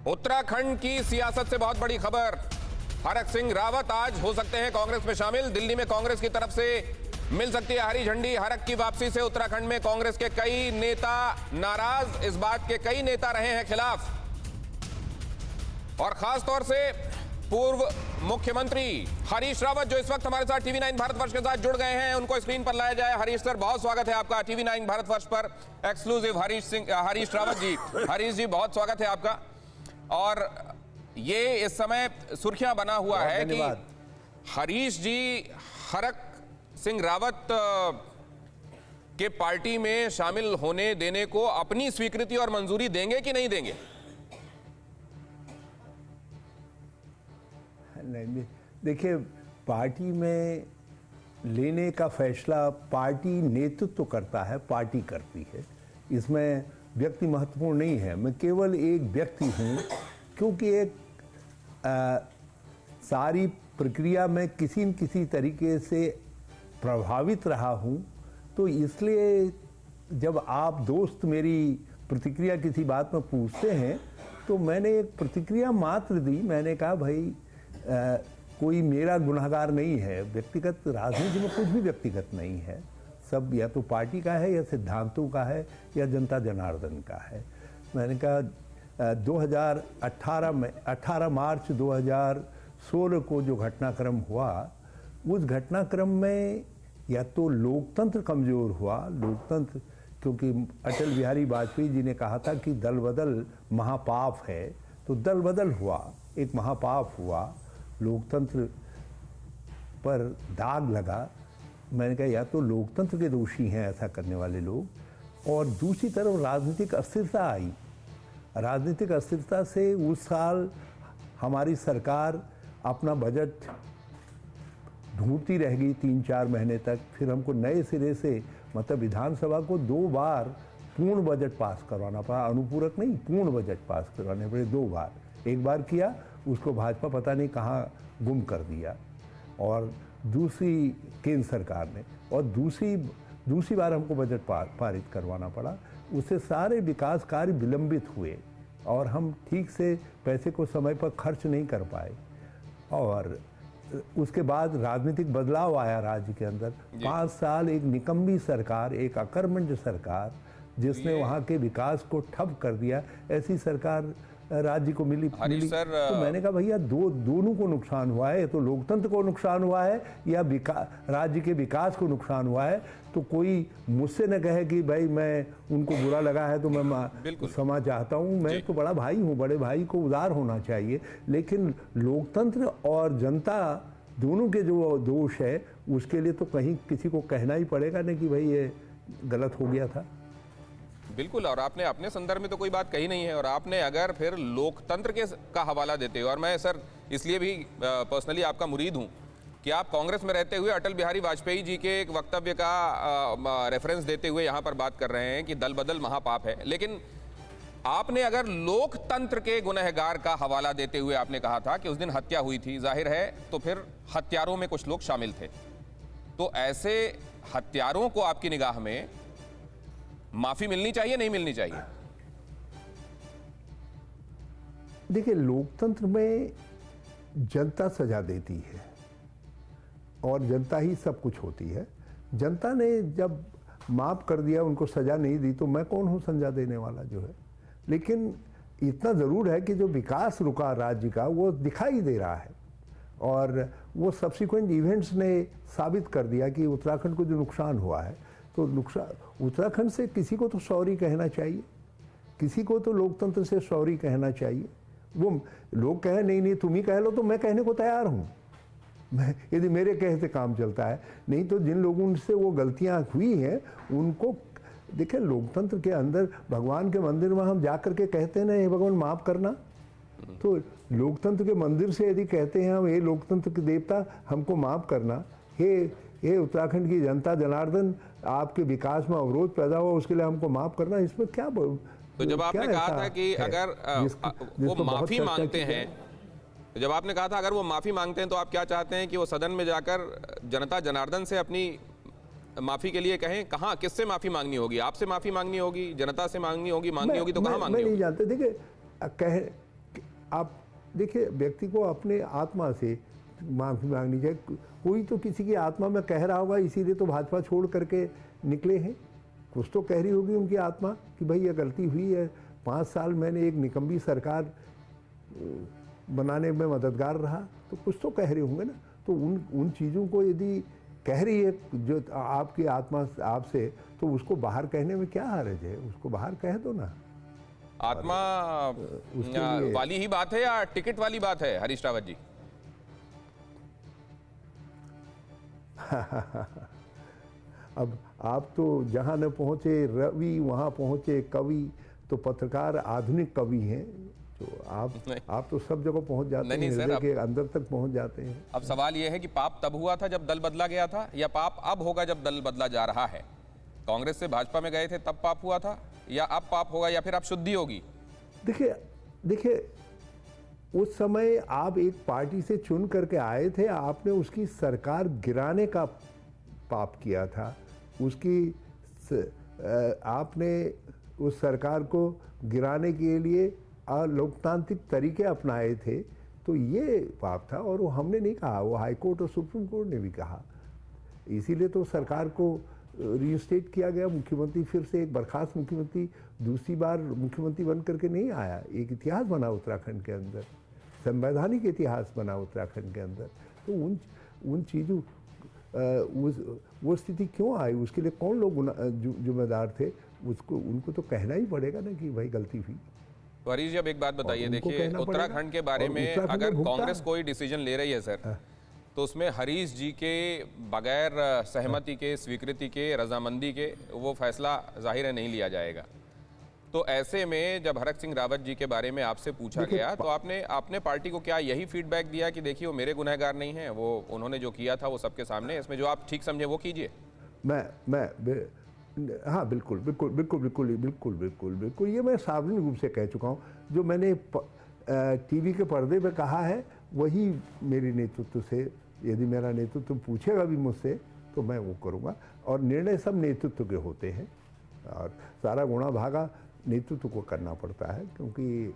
उत्तराखंड की सियासत से बहुत बड़ी खबर। हरक सिंह रावत आज हो सकते हैं कांग्रेस में शामिल। दिल्ली में कांग्रेस की तरफ से मिल सकती है हरी झंडी। हरक की वापसी से उत्तराखंड में कांग्रेस के कई नेता नाराज, इस बात के कई नेता रहे हैं खिलाफ। और खास तौर से पूर्व मुख्यमंत्री हरीश रावत जो इस वक्त हमारे साथ टीवी 9 भारतवर्ष के साथ जुड़ गए हैं, उनको स्क्रीन पर लाया जाए। हरीश सर, बहुत स्वागत है आपका टीवी 9 भारतवर्ष पर। एक्सक्लूसिव हरीश रावत जी। हरीश जी, बहुत स्वागत है आपका। और ये इस समय सुर्खियां बना हुआ है कि हरीश जी हरक सिंह रावत के पार्टी में शामिल होने देने को अपनी स्वीकृति और मंजूरी देंगे कि नहीं देंगे? नहीं, देखिए, पार्टी में लेने का फैसला पार्टी नेतृत्व करता है, पार्टी करती है। इसमें व्यक्ति महत्वपूर्ण नहीं है। मैं केवल एक व्यक्ति हूँ, क्योंकि एक सारी प्रक्रिया में किसी न किसी तरीके से प्रभावित रहा हूँ। तो इसलिए जब आप दोस्त मेरी प्रतिक्रिया किसी बात में पूछते हैं तो मैंने एक प्रतिक्रिया मात्र दी। मैंने कहा भाई कोई मेरा गुनहगार नहीं है। व्यक्तिगत राजनीति में कुछ भी व्यक्तिगत नहीं है, सब या तो पार्टी का है या सिद्धांतों का है या जनता जनार्दन का है। मैंने कहा 2018 में 18 मार्च 2016 को जो घटनाक्रम हुआ, उस घटनाक्रम में या तो लोकतंत्र कमज़ोर हुआ, लोकतंत्र, क्योंकि अटल बिहारी वाजपेयी जी ने कहा था कि दल बदल महापाप है, तो दल बदल हुआ, एक महापाप हुआ, लोकतंत्र पर दाग लगा। मैंने कहा या तो लोकतंत्र के दोषी हैं ऐसा करने वाले लोग, और दूसरी तरफ राजनीतिक अस्थिरता आई। राजनीतिक अस्थिरता से उस साल हमारी सरकार अपना बजट ढूंढती रह गई 3-4 महीने तक। फिर हमको नए सिरे से, मतलब विधानसभा को 2 बार पूर्ण बजट पास करवाना पड़ा, अनुपूरक नहीं, पूर्ण बजट पास करवाने पड़े 2 बार। एक बार किया, उसको भाजपा पता नहीं कहाँ गुम कर दिया, और दूसरी केंद्र सरकार ने, और दूसरी बार हमको बजट पारित करवाना पड़ा। उससे सारे विकास कार्य विलंबित हुए और हम ठीक से पैसे को समय पर खर्च नहीं कर पाए। और उसके बाद राजनीतिक बदलाव आया राज्य के अंदर। 5 साल एक निकम्मी सरकार, एक अकर्मण्य सरकार, जिसने वहाँ के विकास को ठप कर दिया, ऐसी सरकार राज्य को मिली। तो मैंने कहा भैया दोनों को नुकसान हुआ है, तो लोकतंत्र को नुकसान हुआ है या राज्य के विकास को नुकसान हुआ है। तो कोई मुझसे न कहे कि भाई मैं उनको बुरा लगा है तो मैं क्षमा चाहता हूँ। मैं तो बड़ा भाई हूँ, बड़े भाई को उदार होना चाहिए। लेकिन लोकतंत्र और जनता दोनों के जो दोष है, उसके लिए तो कहीं किसी को कहना ही पड़ेगा ना कि भाई ये गलत हो गया था। बिल्कुल। और आपने अपने संदर्भ में तो कोई बात कही नहीं है, और आपने अगर फिर लोकतंत्र के का हवाला देते हो, और मैं सर इसलिए भी पर्सनली आपका मुरीद हूं कि आप कांग्रेस में रहते हुए अटल बिहारी वाजपेयी जी के एक वक्तव्य का रेफरेंस देते हुए यहां पर बात कर रहे हैं कि दल बदल महापाप है। लेकिन आपने अगर लोकतंत्र के गुनहगार का हवाला देते हुए आपने कहा था कि उस दिन हत्या हुई थी, जाहिर है तो फिर हत्यारों में कुछ लोग शामिल थे। तो ऐसे हत्यारों को आपकी निगाह में माफी मिलनी चाहिए, नहीं मिलनी चाहिए? देखिए, लोकतंत्र में जनता सजा देती है और जनता ही सब कुछ होती है। जनता ने जब माफ कर दिया, उनको सजा नहीं दी, तो मैं कौन हूं सजा देने वाला जो है। लेकिन इतना ज़रूर है कि जो विकास रुका राज्य का, वो दिखाई दे रहा है, और वो सब्सिक्वेंट इवेंट्स ने साबित कर दिया कि उत्तराखंड को जो नुकसान हुआ है, तो नुकसान उत्तराखंड से किसी को तो सॉरी कहना चाहिए, किसी को तो लोकतंत्र से सॉरी कहना चाहिए। वो लोग कहें नहीं तुम ही कह लो, तो मैं कहने को तैयार हूँ। मैं, यदि मेरे कहे से काम चलता है, नहीं तो जिन लोगों से वो गलतियाँ हुई हैं उनको देखिए। लोकतंत्र के अंदर भगवान के मंदिर में हम जा कर के कहते हैं ना, हे भगवान माफ़ करना, तो लोकतंत्र के मंदिर से यदि कहते हैं हम, हे लोकतंत्र के देवता हमको माफ़ करना, हे उत्तराखंड की जनता जनार्दन आपके विकास में अवरोध पैदा हुआ, उसके लिए हमको माफ़ करना, इसमें क्या? तो जब आपने कहा था कि अगर वो माफ़ी मांगते हैं, जब आपने कहा था अगर वो माफ़ी मांगते हैं, तो आप क्या चाहते हैं कि वो सदन में जाकर जनता जनार्दन से अपनी माफ़ी के लिए कहें? कहाँ, किससे माफ़ी मांगनी होगी? आपसे माफ़ी मांगनी होगी, जनता से मांगनी होगी तो कहाँ मांगनी होगी? मैं नहीं जानते। देखिए, आप देखिए, व्यक्ति को अपने आत्मा से माफी मांगनी चाहिए। कोई तो किसी की आत्मा में कह रहा होगा, इसीलिए तो भाजपा छोड़ करके निकले हैं। कुछ तो कह रही होगी उनकी आत्मा कि भाई ये गलती हुई है, 5 साल मैंने एक निकम्मी सरकार बनाने में मददगार रहा, तो कुछ तो कह रहे होंगे ना। तो उन चीज़ों को यदि कह रही है जो आपकी आत्मा आपसे, तो उसको बाहर कहने में क्या हर्ज है, उसको बाहर कह दो ना। आत्मा वाली ही बात है या टिकट वाली बात है हरीश रावत जी? अब आप तो जहाँ न पहुँचे रवि वहाँ पहुँचे कवि, तो पत्रकार आधुनिक कवि हैं। तो आप तो सब जगह पहुँच जाते हैं, हृदय के अंदर तक पहुँच जाते हैं। अब सवाल यह है कि पाप तब हुआ था जब दल बदला गया था, या पाप अब होगा जब दल बदला जा रहा है? कांग्रेस से भाजपा में गए थे तब पाप हुआ था, या अब पाप होगा, या फिर अब शुद्धि होगी? देखिए उस समय आप एक पार्टी से चुन करके आए थे, आपने उसकी सरकार गिराने का पाप किया था। आपने उस सरकार को गिराने के लिए अलोकतांत्रिक तरीके अपनाए थे, तो ये पाप था। और वो हमने नहीं कहा, वो हाई कोर्ट और सुप्रीम कोर्ट ने भी कहा। इसीलिए तो सरकार को रीइंस्टेट किया गया। मुख्यमंत्री फिर से एक बर्खास्त मुख्यमंत्री दूसरी बार मुख्यमंत्री बन करके नहीं आया। एक इतिहास बना उत्तराखंड के अंदर, संवैधानिक इतिहास बना उत्तराखंड के अंदर। तो उन चीज़ों वो स्थिति क्यों आई, उसके लिए कौन लोग जिम्मेदार थे, उनको तो कहना ही पड़ेगा ना कि भाई गलती हुई। तो हरीश जी, अब एक बात बताइए, देखिए उत्तराखंड के बारे में अगर कांग्रेस कोई डिसीजन ले रही है सर, तो उसमें हरीश जी के बगैर सहमति के, स्वीकृति के, रजामंदी के वो फैसला जाहिर है नहीं लिया जाएगा। तो ऐसे में जब हरक सिंह रावत जी के बारे में आपसे पूछा गया, तो आपने पार्टी को क्या यही फीडबैक दिया कि देखिए वो मेरे गुनहगार नहीं हैं, वो उन्होंने जो किया था वो सबके सामने, इसमें जो आप ठीक समझे वो कीजिए? हाँ, बिल्कुल बिल्कुल बिल्कुल बिल्कुल बिल्कुल बिल्कुल बिल्कुल ये मैं सार्वजनिक रूप से कह चुका हूँ। जो मैंने टीवी के पर्दे पे कहा है, वही मेरे नेतृत्व से, यदि मेरा नेतृत्व पूछेगा भी मुझसे तो मैं वो करूँगा। और निर्णय सब नेतृत्व के होते हैं, और सारा गुणा भागा नेतृत्व को करना पड़ता है। क्योंकि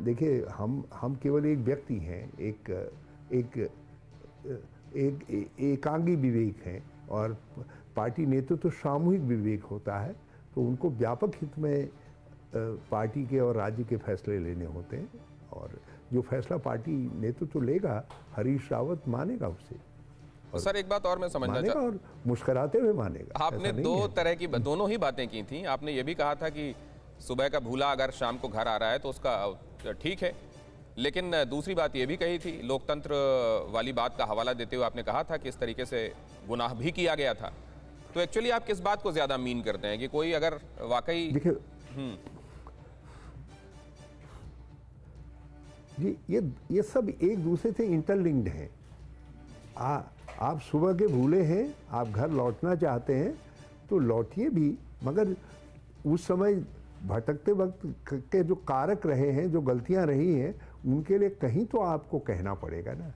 देखिए, हम केवल एक व्यक्ति हैं, एक एकांगी विवेक हैं, और पार्टी नेतृत्व सामूहिक विवेक होता है। तो उनको व्यापक हित में पार्टी के और राज्य के फैसले लेने होते हैं, और जो फैसला पार्टी नेतृत्व लेगा, हरीश रावत मानेगा उसे। तो सर एक बात और मैं समझना चाहता हूं, और मुस्कुराते हुए मानेगा। आपने दो तरह की दोनों ही बातें की थी। आपने ये भी कहा था कि सुबह का भूला अगर शाम को घर आ रहा है तो उसका ठीक है, लेकिन दूसरी बात ये भी कही थी, लोकतंत्र वाली बात का हवाला देते हुए आपने कहा था कि इस तरीके से गुनाह भी किया गया था। तो एक्चुअली आप किस बात को ज्यादा मीन करते हैं कि कोई अगर वाकई जी, ये सब एक दूसरे से इंटरलिंक्ड हैं। आप सुबह के भूले हैं, आप घर लौटना चाहते हैं तो लौटिए भी, मगर उस समय भटकते वक्त के जो कारक रहे हैं, जो गलतियां रही हैं, उनके लिए कहीं तो आपको कहना पड़ेगा ना।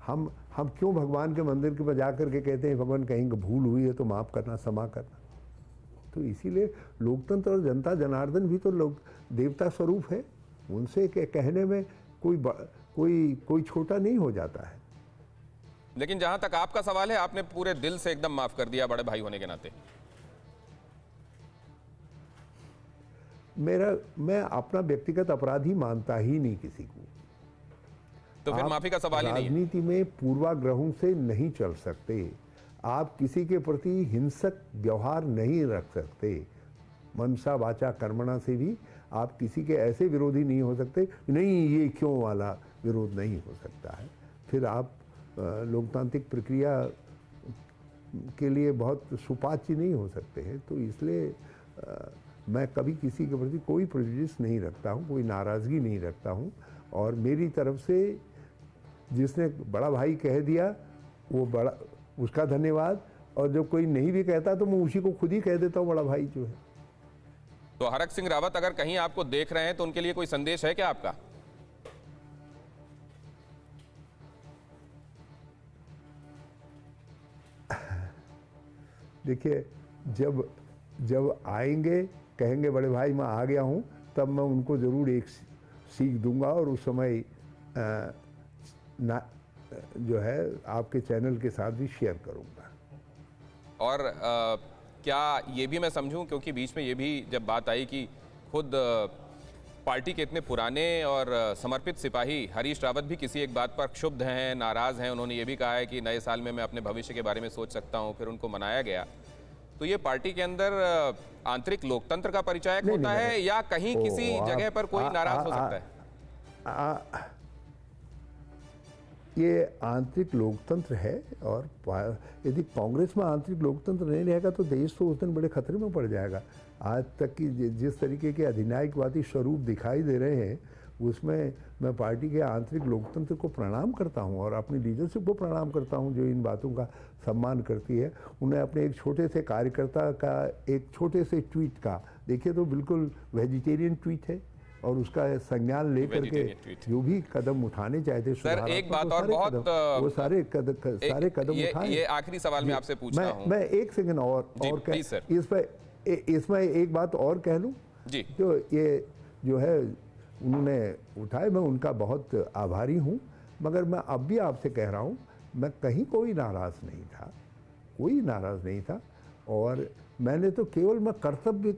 हम क्यों भगवान के मंदिर के जा कर के कहते हैं भगवान कहीं भूल हुई है तो माफ़ करना, क्षमा करना? तो इसीलिए लोकतंत्र और जनता जनार्दन भी तो लोग देवता स्वरूप है, उनसे कहने में कोई छोटा नहीं हो जाता है। लेकिन जहां तक आपका सवाल है, आपने पूरे दिल से एकदम माफ कर दिया बड़े भाई होने के नाते। मैं अपना व्यक्तिगत अपराधी मानता ही नहीं किसी को। तो फिर माफी का सवाल ही नहीं है। राजनीति में पूर्वाग्रहों से नहीं चल सकते। आप किसी के प्रति हिंसक व्यवहार नहीं रख सकते। मनसा वाचा कर्मणा से भी आप किसी के ऐसे विरोधी नहीं हो सकते, नहीं ये क्यों वाला विरोध नहीं हो सकता है। फिर आप लोकतांत्रिक प्रक्रिया के लिए बहुत सुपाच्य नहीं हो सकते हैं। तो इसलिए मैं कभी किसी के प्रति कोई प्रेजुडिस नहीं रखता हूँ, कोई नाराज़गी नहीं रखता हूँ। और मेरी तरफ से जिसने बड़ा भाई कह दिया वो बड़ा, उसका धन्यवाद। और जो कोई नहीं भी कहता तो मैं उसी को खुद ही कह देता हूँ बड़ा भाई जो है। तो हरक सिंह रावत अगर कहीं आपको देख रहे हैं तो उनके लिए कोई संदेश है क्या आपका? देखिए, जब आएंगे, कहेंगे बड़े भाई मैं आ गया हूँ, तब मैं उनको ज़रूर एक सीख दूंगा और उस समय जो है आपके चैनल के साथ भी शेयर करूंगा। और क्या ये भी मैं समझूं, क्योंकि बीच में ये भी जब बात आई कि खुद पार्टी के इतने पुराने और समर्पित सिपाही हरीश रावत भी किसी एक बात पर क्षुब्ध हैं, नाराज़ हैं, उन्होंने ये भी कहा है कि नए साल में मैं अपने भविष्य के बारे में सोच सकता हूं, फिर उनको मनाया गया, तो ये पार्टी के अंदर आंतरिक लोकतंत्र का परिचायक होता है या कहीं किसी जगह पर कोई नाराज हो सकता है? ये आंतरिक लोकतंत्र है, और यदि कांग्रेस में आंतरिक लोकतंत्र नहीं रहेगा तो देश तो उस दिन बड़े खतरे में पड़ जाएगा। आज तक की जिस तरीके के अधिनायकवादी स्वरूप दिखाई दे रहे हैं, उसमें मैं पार्टी के आंतरिक लोकतंत्र को प्रणाम करता हूं और अपनी लीडरशिप को प्रणाम करता हूं जो इन बातों का सम्मान करती है। उन्हें अपने एक छोटे से कार्यकर्ता का एक छोटे से ट्वीट का, देखिए तो बिल्कुल वेजिटेरियन ट्वीट है, और उसका संज्ञान लेकर के जो भी कदम उठाने चाहते सर, एक बात और बहुत वो सारे कदम उठाए। ये आखिरी सवाल मैं आपसे पूछता हूं। मैं एक सेकंड और इसमें एक बात और कह लूं जी, जो है उन्होंने उठाए, मैं उनका बहुत आभारी हूं, मगर मैं अब भी आपसे कह रहा हूं, मैं कहीं कोई नाराज नहीं था, और मैंने तो केवल मैं कर्तव्य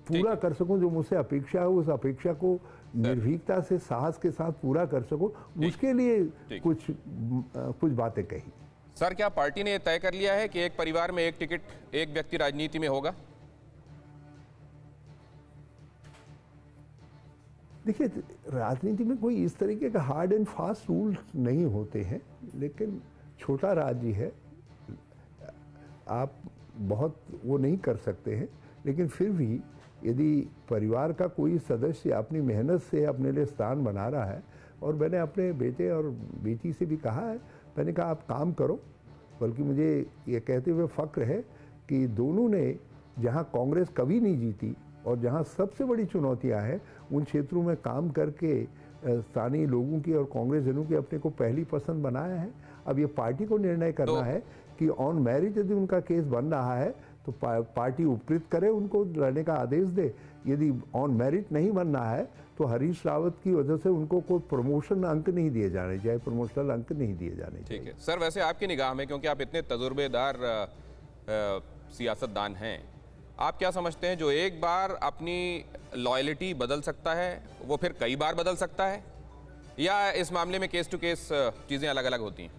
पूरा कर सकूं, जो मुझसे अपेक्षा है उस अपेक्षा को निर्भीकता से साहस के साथ पूरा कर सकूं, उसके लिए कुछ बातें कही। सर, क्या पार्टी ने यह तय कर लिया है कि एक परिवार में एक टिकट एक व्यक्ति राजनीति में होगा? देखिए, राजनीति में कोई इस तरीके का हार्ड एंड फास्ट रूल नहीं होते हैं, लेकिन छोटा राज्य है, आप बहुत वो नहीं कर सकते हैं, लेकिन फिर भी यदि परिवार का कोई सदस्य अपनी मेहनत से अपने लिए स्थान बना रहा है, और मैंने अपने बेटे और बेटी से भी कहा है, मैंने कहा आप काम करो, बल्कि मुझे ये कहते हुए फक्र है कि दोनों ने जहां कांग्रेस कभी नहीं जीती और जहां सबसे बड़ी चुनौतियां हैं, उन क्षेत्रों में काम करके स्थानीय लोगों की और कांग्रेस जनों की अपने को पहली पसंद बनाया है। अब ये पार्टी को निर्णय करना है कि ऑन मेरिट यदि उनका केस बन रहा है तो पार्टी उपकृत करे, उनको लड़ने का आदेश दे। यदि ऑन मेरिट नहीं बन रहा है तो हरीश रावत की वजह से उनको कोई प्रमोशन अंक नहीं दिए जाने चाहिए, प्रमोशनल अंक नहीं दिए जाने चाहिए। ठीक है सर, वैसे आपकी निगाह में, क्योंकि आप इतने तजुर्बेदार सियासतदान हैं, आप क्या समझते हैं, जो एक बार अपनी लॉयल्टी बदल सकता है वो फिर कई बार बदल सकता है, या इस मामले में केस टू केस चीजें अलग अलग होती हैं?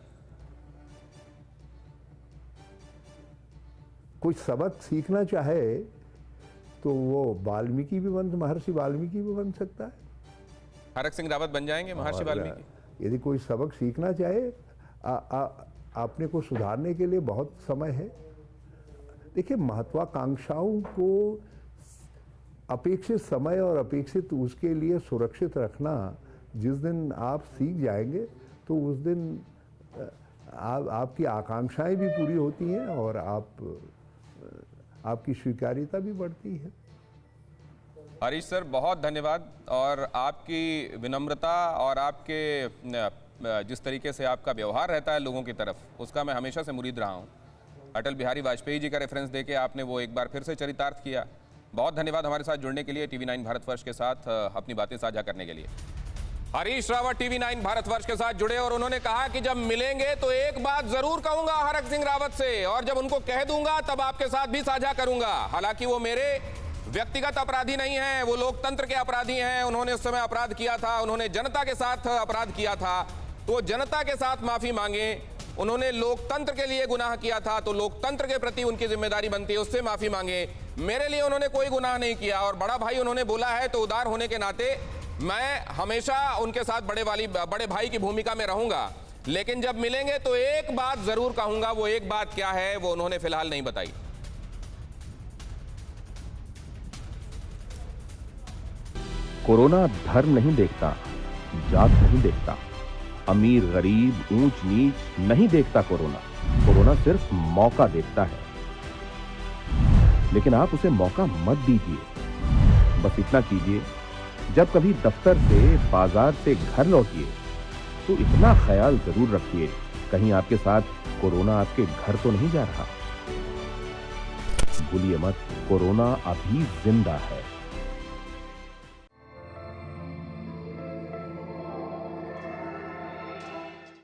कुछ सबक सीखना चाहे तो वो महर्षि वाल्मीकि भी बन सकता है। हरक सिंह रावत बन जाएंगे महर्षि वाल्मीकि? यदि कोई सबक सीखना चाहे, अपने को सुधारने के लिए बहुत समय है। देखिए, महत्वाकांक्षाओं को अपेक्षित समय और अपेक्षित उसके लिए सुरक्षित रखना, जिस दिन आप सीख जाएंगे तो उस दिन आपकी आकांक्षाएं भी पूरी होती हैं और आपकी स्वीकार्यता भी बढ़ती है। हरीश सर, बहुत धन्यवाद, और आपकी विनम्रता और आपके जिस तरीके से आपका व्यवहार रहता है लोगों की तरफ, उसका मैं हमेशा से मुरीद रहा हूँ। अटल बिहारी वाजपेयी जी का रेफरेंस देके आपने वो एक बार फिर से चरितार्थ किया। बहुत धन्यवाद हमारे साथ जुड़ने के लिए, TV9 भारतवर्ष के साथ अपनी बातें साझा करने के लिए। हरीश रावत TV9 भारतवर्ष के साथ जुड़े और उन्होंने कहा कि जब मिलेंगे तो एक बात जरूर कहूंगा हरक सिंह रावत से, और जब उनको कह दूंगा तब आपके साथ भी साझा करूंगा। हालांकि वो मेरे व्यक्तिगत अपराधी नहीं हैं, वो लोकतंत्र के अपराधी हैं। उन्होंने उस समय अपराध किया था, उन्होंने जनता के साथ अपराध किया था, तो जनता के साथ माफी मांगे। उन्होंने लोकतंत्र के लिए गुनाह किया था, तो लोकतंत्र के प्रति उनकी जिम्मेदारी बनती है, उससे माफी मांगे। मेरे लिए उन्होंने कोई गुनाह नहीं किया, और बड़ा भाई उन्होंने बोला है, तो उदार होने के नाते मैं हमेशा उनके साथ बड़े भाई की भूमिका में रहूंगा। लेकिन जब मिलेंगे तो एक बात जरूर कहूंगा, वो एक बात क्या है वो उन्होंने फिलहाल नहीं बताई। कोरोना धर्म नहीं देखता, जात नहीं देखता, अमीर गरीब ऊंच नीच नहीं देखता। कोरोना सिर्फ मौका देखता है, लेकिन आप उसे मौका मत दीजिए। बस इतना कीजिए, जब कभी दफ्तर से बाजार से घर लौटिए तो इतना ख्याल जरूर रखिए, कहीं आपके साथ कोरोना आपके घर तो नहीं जा रहा। भूलिए मत, कोरोना अभी जिंदा है।